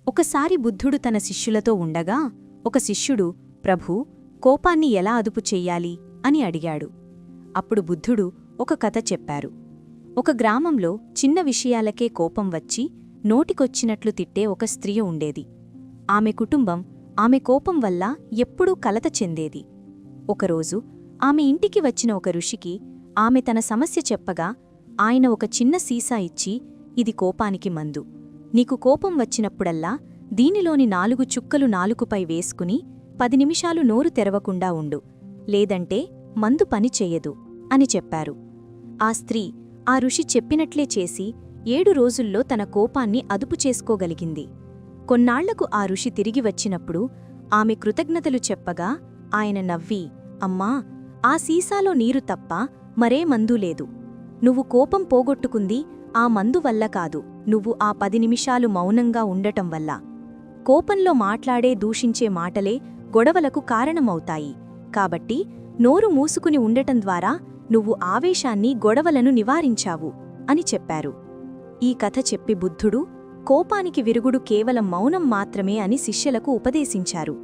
ఒకసారి బుద్ధుడు తన శిష్యులతో ఉండగా ఒక శిష్యుడు ప్రభూ, కోపాన్ని ఎలా అదుపు చెయ్యాలి అని అడిగాడు. అప్పుడు బుద్ధుడు ఒక కథ చెప్పారు. ఒక గ్రామంలో చిన్న విషయాలకే కోపం వచ్చి నోటికొచ్చినట్లు తిట్టే ఒక స్త్రీ ఉండేది. ఆమె కుటుంబం ఆమె కోపం వల్ల ఎప్పుడూ కలత చెందేది. ఒకరోజు ఆమె ఇంటికి వచ్చిన ఒక ఋషికి ఆమె తన సమస్య చెప్పగా ఆయన ఒక చిన్న సీసా ఇచ్చి, ఇది కోపానికి మందు. నీకు కోపం వచ్చినప్పుడల్లా దీనిలోని 4 చుక్కలు నాలుకపై వేసుకుని 10 నిమిషాలు నోరు తెరవకుండా ఉండు, లేదంటే మందు పని చెయ్యదు అని చెప్పారు. ఆ స్త్రీ ఆ ఋషి చెప్పినట్లే చేసి 7 రోజుల్లో తన కోపాన్ని అదుపు చేసుకోగలిగింది. కొన్నాళ్లకు ఆ ఋషి తిరిగి వచ్చినప్పుడు ఆమె కృతజ్ఞతలు చెప్పగా ఆయన నవ్వి, అమ్మా, ఆ సీసాలో నీరు తప్ప మరే మందూ లేదు. నువ్వు కోపం పోగొట్టుకుంది ఆ మందు వల్ల కాదు, నువ్వు ఆ 10 నిమిషాలు మౌనంగా ఉండటం వల్ల. కోపంలో మాట్లాడే దూషించే మాటలే గొడవలకు కారణమవుతాయి. కాబట్టి నోరు మూసుకుని ఉండటం ద్వారా నువ్వు ఆవేశాన్ని, గొడవలను నివారించావు అని చెప్పారు. ఈ కథ చెప్పి బుద్ధుడు కోపానికి విరుగుడు కేవలం మౌనం మాత్రమే అని శిష్యులకు ఉపదేశించారు.